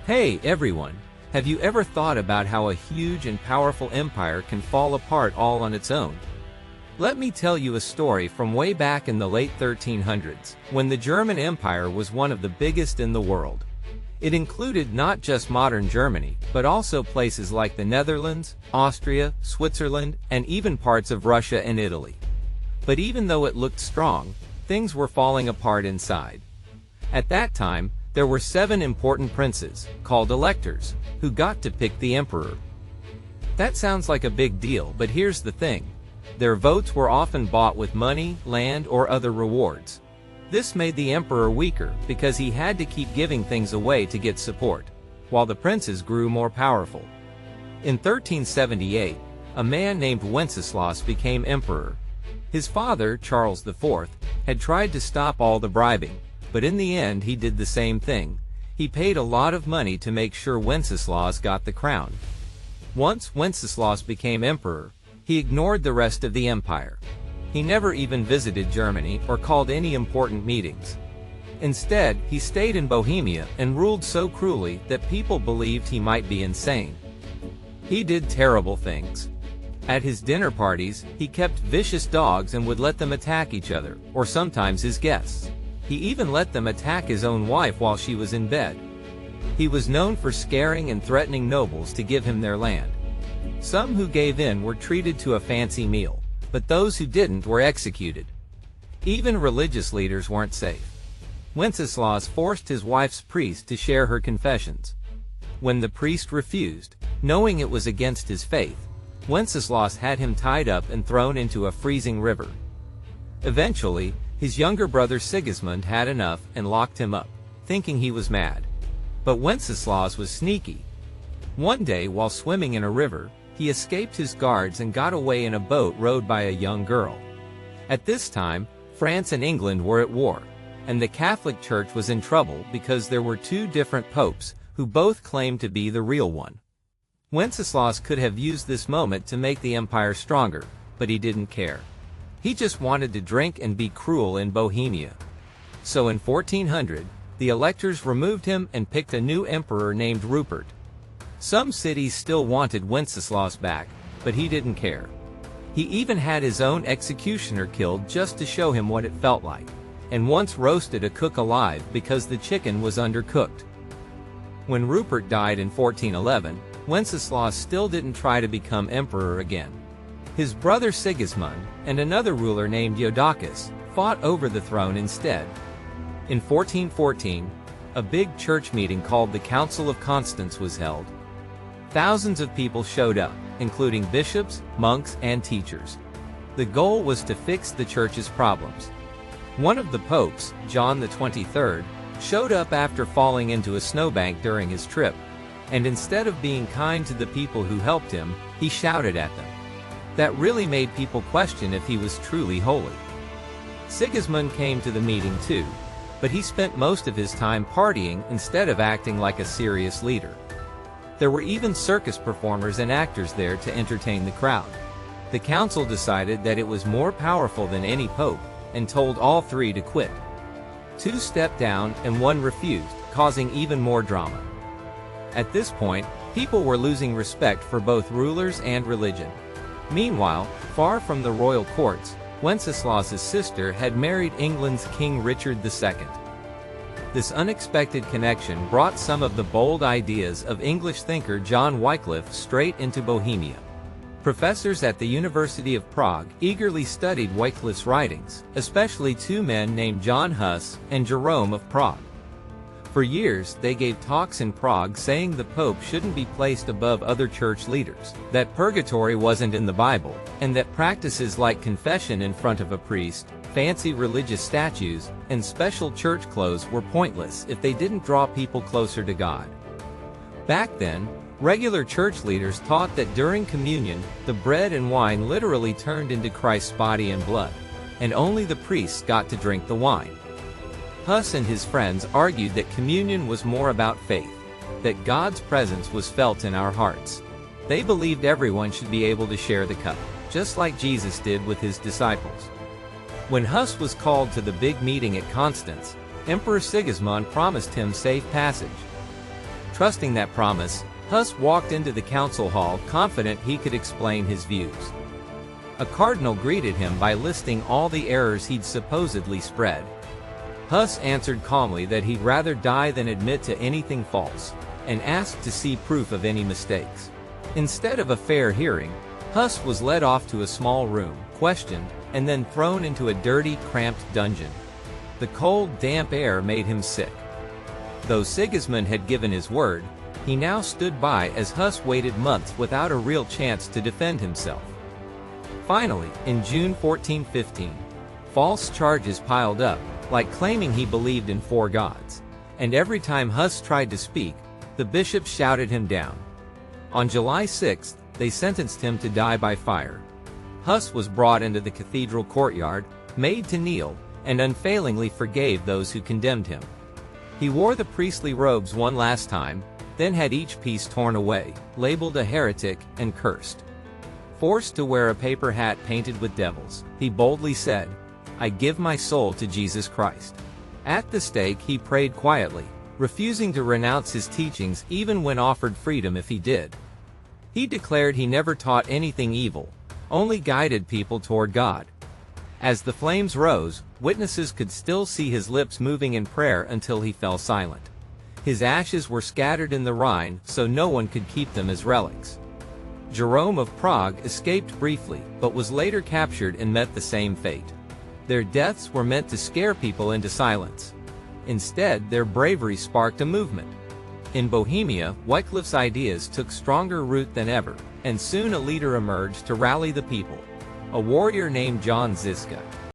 Hey everyone, have you ever thought about how a huge and powerful empire can fall apart all on its own? Let me tell you a story from way back in the late 1300s, when the German Empire was one of the biggest in the world. It included not just modern Germany, but also places like the Netherlands, Austria, Switzerland, and even parts of Russia and Italy. But even though it looked strong, things were falling apart inside. At that time, there were 7 important princes, called electors, who got to pick the emperor. That sounds like a big deal, but here's the thing. Their votes were often bought with money, land, or other rewards. This made the emperor weaker because he had to keep giving things away to get support, while the princes grew more powerful. In 1378, a man named Wenceslaus became emperor. His father, Charles IV, had tried to stop all the bribing, but in the end he did the same thing. He paid a lot of money to make sure Wenceslaus got the crown. Once Wenceslaus became emperor, he ignored the rest of the empire. He never even visited Germany or called any important meetings. Instead, he stayed in Bohemia and ruled so cruelly that people believed he might be insane. He did terrible things. At his dinner parties, he kept vicious dogs and would let them attack each other, or sometimes his guests. He even let them attack his own wife while she was in bed. He was known for scaring and threatening nobles to give him their land. Some who gave in were treated to a fancy meal, but those who didn't were executed. Even religious leaders weren't safe. Wenceslaus forced his wife's priest to share her confessions. When the priest refused, knowing it was against his faith, Wenceslaus had him tied up and thrown into a freezing river. Eventually, his younger brother Sigismund had enough and locked him up, thinking he was mad. But Wenceslaus was sneaky. One day, while swimming in a river, he escaped his guards and got away in a boat rowed by a young girl. At this time, France and England were at war, and the Catholic Church was in trouble because there were 2 different popes who both claimed to be the real one. Wenceslaus could have used this moment to make the empire stronger, but he didn't care. He just wanted to drink and be cruel in Bohemia. So in 1400, the electors removed him and picked a new emperor named Rupert. Some cities still wanted Wenceslaus back, but he didn't care. He even had his own executioner killed just to show him what it felt like, and once roasted a cook alive because the chicken was undercooked. When Rupert died in 1411, Wenceslaus still didn't try to become emperor again. His brother Sigismund, and another ruler named Eudochus, fought over the throne instead. In 1414, a big church meeting called the Council of Constance was held. Thousands of people showed up, including bishops, monks, and teachers. The goal was to fix the church's problems. One of the popes, John XXIII, showed up after falling into a snowbank during his trip, and instead of being kind to the people who helped him, he shouted at them. That really made people question if he was truly holy. Sigismund came to the meeting too, but he spent most of his time partying instead of acting like a serious leader. There were even circus performers and actors there to entertain the crowd. The council decided that it was more powerful than any pope, and told all 3 to quit. 2 stepped down and 1 refused, causing even more drama. At this point, people were losing respect for both rulers and religion. Meanwhile, far from the royal courts, Wenceslaus's sister had married England's King Richard II. This unexpected connection brought some of the bold ideas of English thinker John Wycliffe straight into Bohemia. Professors at the University of Prague eagerly studied Wycliffe's writings, especially 2 men named John Huss and Jerome of Prague. For years, they gave talks in Prague saying the Pope shouldn't be placed above other church leaders, that purgatory wasn't in the Bible, and that practices like confession in front of a priest, fancy religious statues, and special church clothes were pointless if they didn't draw people closer to God. Back then, regular church leaders taught that during communion, the bread and wine literally turned into Christ's body and blood, and only the priests got to drink the wine. Huss and his friends argued that communion was more about faith, that God's presence was felt in our hearts. They believed everyone should be able to share the cup, just like Jesus did with his disciples. When Huss was called to the big meeting at Constance, Emperor Sigismund promised him safe passage. Trusting that promise, Huss walked into the council hall confident he could explain his views. A cardinal greeted him by listing all the errors he'd supposedly spread. Huss answered calmly that he'd rather die than admit to anything false, and asked to see proof of any mistakes. Instead of a fair hearing, Huss was led off to a small room, questioned, and then thrown into a dirty, cramped dungeon. The cold, damp air made him sick. Though Sigismund had given his word, he now stood by as Huss waited months without a real chance to defend himself. Finally, in June 1415, false charges piled up, like claiming he believed in 4 gods. And every time Huss tried to speak, the bishops shouted him down. On July 6, they sentenced him to die by fire. Huss was brought into the cathedral courtyard, made to kneel, and unfailingly forgave those who condemned him. He wore the priestly robes one last time, then had each piece torn away, labeled a heretic, and cursed. Forced to wear a paper hat painted with devils, he boldly said, "I give my soul to Jesus Christ." At the stake he prayed quietly, refusing to renounce his teachings even when offered freedom if he did. He declared he never taught anything evil, only guided people toward God. As the flames rose, witnesses could still see his lips moving in prayer until he fell silent. His ashes were scattered in the Rhine so no one could keep them as relics. Jerome of Prague escaped briefly, but was later captured and met the same fate. Their deaths were meant to scare people into silence. Instead, their bravery sparked a movement. In Bohemia, Wycliffe's ideas took stronger root than ever, and soon a leader emerged to rally the people, a warrior named John Ziska.